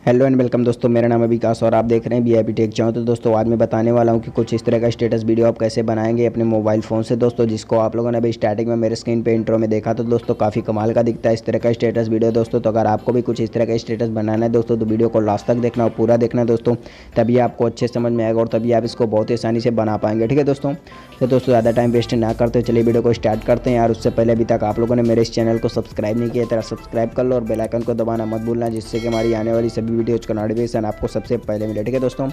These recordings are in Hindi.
हेलो एंड वेलकम दोस्तों, मेरा नाम है विकास और आप देख रहे हैं वीआईपी टेक चैनल। तो दोस्तों आज मैं बताने वाला हूं कि कुछ इस तरह का स्टेटस वीडियो आप कैसे बनाएंगे अपने मोबाइल फ़ोन से दोस्तों, जिसको आप लोगों ने अभी स्टार्टिंग में मेरे स्क्रीन पे इंट्रो में देखा। तो दोस्तों काफ़ी कमाल का दिखता है इस तरह का स्टेटस वीडियो दोस्तों। तो अगर आपको भी कुछ इस तरह का स्टेटस बनाना है दोस्तों, तो वीडियो को लास्ट तक देखना और पूरा देखना दोस्तों, तभी आपको अच्छे समझ में आएगा और तभी आप इसको बहुत ही आसानी से बना पाएंगे। ठीक है दोस्तों, तो दोस्तों ज़्यादा टाइम वेस्ट ना करते चलिए वीडियो को स्टार्ट करते हैं यार। उससे पहले अभी तक आप लोगों ने मेरे इस चैनल को सब्सक्राइब नहीं किया तरह सब्सक्राइब कर लो और बेल आइकन को दबाना मत भूलना, जिससे कि हमारी आने वाली सभी वीडियोज़ का नोटिफिकेशन आपको सबसे पहले मिले। ठीक है दोस्तों,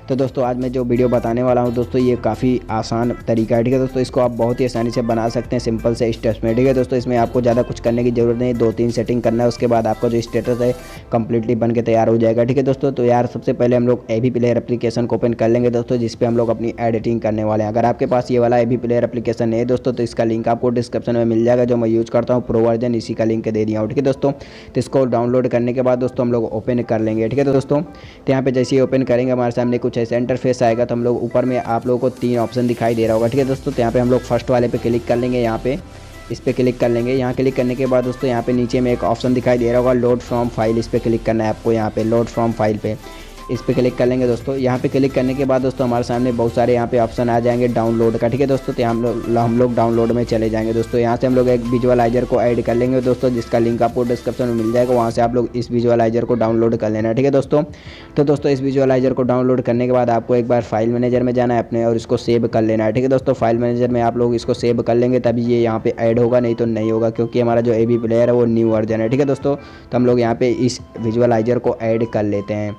तो दोस्तों आज मैं जो वीडियो बताने वाला हूं दोस्तों, ये काफ़ी आसान तरीका है। ठीक है दोस्तों, इसको आप बहुत ही आसानी से बना सकते हैं सिंपल से स्टेप्स में। ठीक है दोस्तों, इसमें आपको ज़्यादा कुछ करने की ज़रूरत नहीं, 2-3 सेटिंग करना है, उसके बाद आपका जो स्टेटस है कंप्लीटली बन के तैयार हो जाएगा। ठीक है दोस्तों, तो यार सबसे पहले हम लोग एवी प्लेयर एप्लीकेशन को ओपन कर लेंगे दोस्तों, जिस पे हम लोग अपनी एडिटिंग करने वाले हैं। अगर आपके पास ये वाला एवी प्लेयर एप्लीकेशन है दोस्तों, तो इसका लिंक आपको डिस्क्रिप्शन में मिल जाएगा। जो मैं यूज़ करता हूँ प्रो वर्जन, इसी का लिंक दे दिया हूँ। ठीक है दोस्तों, तो इसको डाउनलोड करने के बाद दोस्तों हम लोग ओपन कर लेंगे। ठीक है दोस्तों, तो यहाँ पे जैसे ही ओपन करेंगे हमारे सामने कुछ ऐसा इंटरफेस आएगा। तो हम लोग ऊपर में आप लोगों को 3 ऑप्शन दिखाई दे रहा होगा। ठीक है दोस्तों, तो यहाँ पे हम लोग फर्स्ट वाले पे क्लिक कर लेंगे, यहाँ पे इस पर क्लिक कर लेंगे। यहाँ क्लिक करने के बाद दोस्तों यहाँ पे नीचे में एक ऑप्शन दिखाई दे रहा होगा लोड फ्रॉम फाइल, इस पर क्लिक करना है आपको। यहाँ पे लोड फ्रॉम फाइल पे इस पर क्लिक कर लेंगे दोस्तों। यहाँ पे क्लिक करने के बाद दोस्तों हमारे सामने बहुत सारे यहाँ पे ऑप्शन आ जाएंगे डाउनलोड का। ठीक है दोस्तों, तो हम लोग डाउनलोड में चले जाएंगे दोस्तों। यहाँ से हम लोग एक विजुअलाइजर को ऐड कर लेंगे दोस्तों, जिसका लिंक आपको डिस्क्रिप्शन में मिल जाएगा। वहाँ से आप लोग इस विजुअलाइजर को डाउनलोड कर लेना है। ठीक है दोस्तों, तो दोस्तों इस विजुअलाइजर को डाउनलोड करने के बाद आपको एक बार फाइल मैनेजर में जाना है अपने और इसको सेव कर लेना है। ठीक है दोस्तों, फाइल मैनेजर में आप लोग इसको सेव कर लेंगे तभी ये यहाँ पे ऐड होगा, नहीं तो नहीं होगा, क्योंकि हमारा जो एवी प्लेयर है वो न्यू वर्जन है। ठीक है दोस्तों, तो हम लोग यहाँ पे इस विजुअलाइजर को ऐड कर लेते हैं।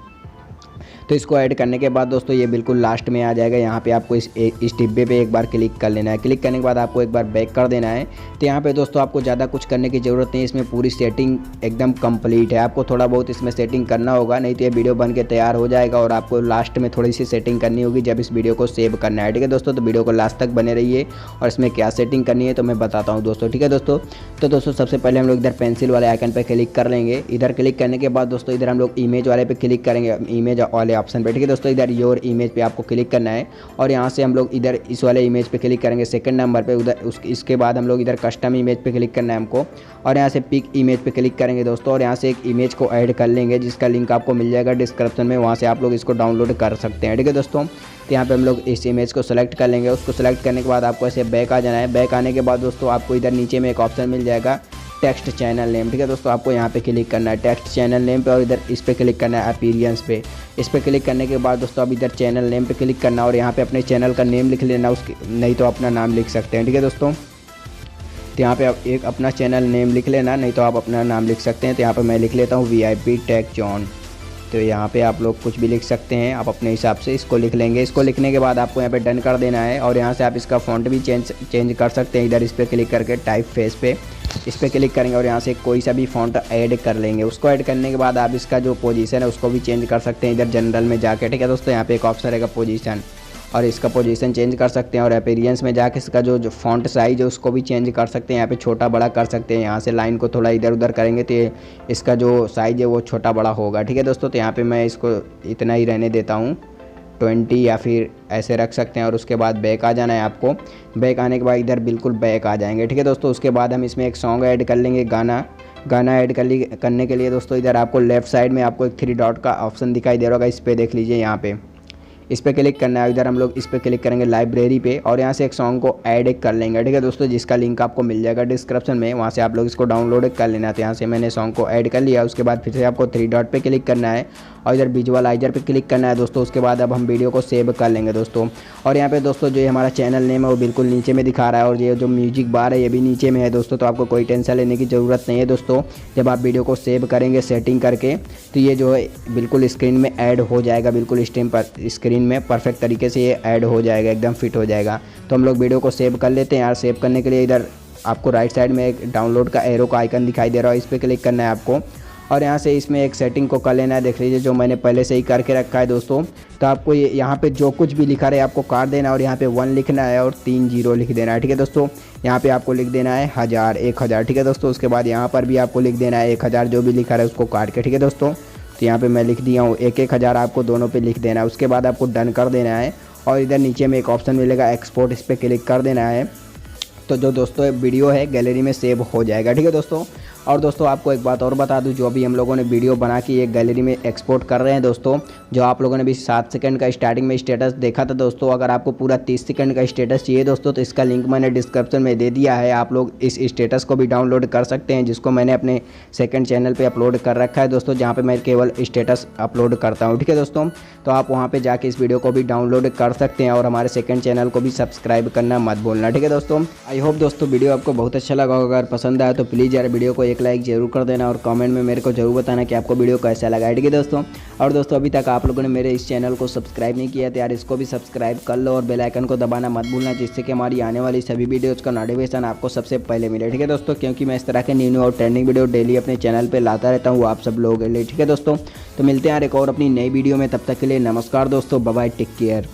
तो इसको ऐड करने के बाद दोस्तों ये बिल्कुल लास्ट में आ जाएगा। यहाँ पे आपको इस डिब्बे पे एक बार क्लिक कर लेना है। क्लिक करने के बाद आपको एक बार बैक कर देना है। तो यहाँ पे दोस्तों आपको ज़्यादा कुछ करने की ज़रूरत नहीं, इसमें पूरी सेटिंग एकदम कंप्लीट है। आपको थोड़ा बहुत इसमें सेटिंग करना होगा, नहीं तो ये वीडियो बन के तैयार हो जाएगा और आपको लास्ट में थोड़ी सी सेटिंग करनी होगी जब इस वीडियो को सेव करना है। ठीक है दोस्तों, तो वीडियो को लास्ट तक बने रहिए और इसमें क्या सेटिंग करनी है तो मैं बताता हूँ दोस्तों। ठीक है दोस्तों, तो दोस्तों सबसे पहले हम लोग इधर पेंसिल वाले आइकन पर क्लिक कर लेंगे। इधर क्लिक करने के बाद दोस्तों इधर हम लोग इमेज वाले पे क्लिक करेंगे, इमेज वाले ऑप्शन पे। ठीक है दोस्तों, इधर योर इमेज पे आपको क्लिक करना है और यहाँ से हम लोग इधर इस वाले इमेज पे क्लिक करेंगे सेकंड नंबर पे। उधर इसके बाद हम लोग इधर कस्टम इमेज पे क्लिक करना है हमको और यहाँ से पिक इमेज पे क्लिक करेंगे दोस्तों और यहाँ से एक इमेज को ऐड कर लेंगे, जिसका लिंक आपको मिल जाएगा डिस्क्रिप्शन में। वहाँ से आप लोग इसको डाउनलोड कर सकते हैं। ठीक है दोस्तों, तो यहाँ पे हम लोग इस इमेज को सेलेक्ट कर लेंगे। उसको सेलेक्ट करने के बाद आपको ऐसे बैक आ जाना है। बैक आने के बाद दोस्तों आपको इधर नीचे में एक ऑप्शन मिल जाएगा टेक्स्ट चैनल नेम। ठीक है दोस्तों, आपको यहाँ पे क्लिक करना है टेक्स्ट चैनल नेम पे और इधर इस पे क्लिक करना है अपीयरेंस पे। इस पे क्लिक करने के बाद दोस्तों अब इधर चैनल नेम पे क्लिक करना और यहाँ पे अपने चैनल का नेम लिख लेना, उसकी नहीं तो अपना नाम लिख सकते हैं। ठीक है दोस्तों, तो यहाँ पे आप एक अपना चैनल नेम लिख लेना, नहीं तो आप अपना नाम लिख सकते हैं। तो यहाँ पर मैं लिख लेता हूँ वीआईपी टेक जॉन। तो यहाँ पे आप लोग कुछ भी लिख सकते हैं, आप अपने हिसाब से इसको लिख लेंगे। इसको लिखने के बाद आपको यहाँ पे डन कर देना है और यहाँ से आप इसका फ़ॉन्ट भी चेंज कर सकते हैं। इधर इस पर क्लिक करके टाइप फेस पे इस पर क्लिक करेंगे और यहाँ से कोई सा भी फ़ॉन्ट ऐड कर लेंगे। उसको ऐड करने के बाद आप इसका जो पोजीशन है उसको भी चेंज कर सकते हैं इधर जनरल में जाके। ठीक है दोस्तों, यहाँ पे एक ऑप्शन रहेगा पोजीशन और इसका पोजीशन चेंज कर सकते हैं और अपीयरेंस में जाके इसका जो फ़ॉन्ट साइज़ है उसको भी चेंज कर सकते हैं। यहाँ पे छोटा बड़ा कर सकते हैं। यहाँ से लाइन को थोड़ा इधर उधर करेंगे तो इसका जो साइज़ है वो छोटा बड़ा होगा। ठीक है दोस्तों, तो यहाँ पे मैं इसको इतना ही रहने देता हूँ 20 या फिर ऐसे रख सकते हैं और उसके बाद बैक आ जाना है आपको। बैक आने के बाद इधर बिल्कुल बैक आ जाएंगे। ठीक है दोस्तों, उसके बाद हम इसमें एक सॉन्ग ऐड कर लेंगे, गाना ऐड करने के लिए दोस्तों इधर आपको लेफ़्ट साइड में आपको एक 3 डॉट का ऑप्शन दिखाई दे रहा होगा, इस पर देख लीजिए। यहाँ पे इस पर क्लिक करना है। इधर हम लोग इस पर क्लिक करेंगे लाइब्रेरी पे और यहाँ से एक सॉन्ग को ऐड कर लेंगे। ठीक है दोस्तों, जिसका लिंक आपको मिल जाएगा डिस्क्रिप्शन में, वहाँ से आप लोग इसको डाउनलोड कर लेना। तो यहाँ से मैंने सॉन्ग को ऐड कर लिया। उसके बाद फिर से आपको 3 डॉट पे क्लिक करना है और इधर विजुअलाइजर पे क्लिक करना है दोस्तों। उसके बाद अब हम वीडियो को सेव कर लेंगे दोस्तों। और यहाँ पे दोस्तों जो हमारा चैनल नेम है वो बिल्कुल नीचे में दिखा रहा है और ये जो म्यूजिक बार है ये भी नीचे में है दोस्तों। तो आपको कोई टेंशन लेने की ज़रूरत नहीं है दोस्तों। जब आप वीडियो को सेव करेंगे सेटिंग करके तो ये जो है बिल्कुल स्क्रीन में ऐड हो जाएगा, बिल्कुल स्क्रीन में परफेक्ट तरीके से ये ऐड हो जाएगा, एकदम फिट हो जाएगा। तो हम लोग वीडियो को सेव कर लेते हैं यार। सेव करने के लिए इधर आपको राइट साइड में एक डाउनलोड का एरो का आइकन दिखाई दे रहा है, इस पर क्लिक करना है आपको और यहाँ से इसमें एक सेटिंग को कर लेना है। देख लीजिए जो मैंने पहले से ही करके रखा है दोस्तों। तो आपको ये यहाँ पे जो कुछ भी लिखा रहे आपको काट देना और यहाँ पे 1 लिखना है और 3 0 लिख देना है। ठीक है दोस्तों, यहाँ पे आपको लिख देना है 1000 1000। ठीक है दोस्तों, उसके बाद यहाँ पर भी आपको लिख देना है 1000, जो भी लिखा रहे उसको काट के। ठीक है दोस्तों, तो यहाँ पे मैं लिख दिया हूँ 1000 आपको दोनों पे लिख देना है। उसके बाद आपको डन कर देना है और इधर नीचे में एक ऑप्शन मिलेगा एक्सपोर्ट, इस पर क्लिक कर देना है। तो जो दोस्तों वीडियो है गैलरी में सेव हो जाएगा। ठीक है दोस्तों, और दोस्तों आपको एक बात और बता दूं, जो अभी हम लोगों ने वीडियो बना के एक गैलरी में एक्सपोर्ट कर रहे हैं दोस्तों, जो आप लोगों ने भी 7 सेकंड का स्टार्टिंग में स्टेटस देखा था दोस्तों, अगर आपको पूरा 30 सेकंड का स्टेटस चाहिए दोस्तों तो इसका लिंक मैंने डिस्क्रिप्शन में दे दिया है। आप लोग इस स्टेटस को भी डाउनलोड कर सकते हैं, जिसको मैंने अपने सेकंड चैनल पे अपलोड कर रखा है दोस्तों, जहाँ पे मैं केवल स्टेटस अपलोड करता हूँ। ठीक है दोस्तों, तो आप वहाँ पे जाके इस वीडियो को भी डाउनलोड कर सकते हैं और हमारे सेकंड चैनल को भी सब्सक्राइब करना मत भूलना। ठीक है दोस्तों, आई होप दोस्तों वीडियो आपको बहुत अच्छा लगा होगा। अगर पसंद आया तो प्लीज़ यार वीडियो को एक लाइक जरूर कर देना और कमेंट में मेरे को जरूर बताना कि आपको वीडियो कैसा लगा। ठीक है दोस्तों, और दोस्तों अभी तक आप लोगों ने मेरे इस चैनल को सब्सक्राइब नहीं किया तो यार इसको भी सब्सक्राइब कर लो और बेल आइकन को दबाना मत भूलना, जिससे कि हमारी आने वाली सभी वीडियोज़ का नोटिफिकेशन आपको सबसे पहले मिले। ठीक है दोस्तों, क्योंकि मैं इस तरह के न्यू और ट्रेंडिंग वीडियो डेली अपने चैनल पर लाता रहता हूँ आप सब लोगों के लिए। ठीक है दोस्तों, तो मिलते हैं यार एक और अपनी नई वीडियो में, तब तक के लिए नमस्कार दोस्तों, बाय बाय, टेक केयर।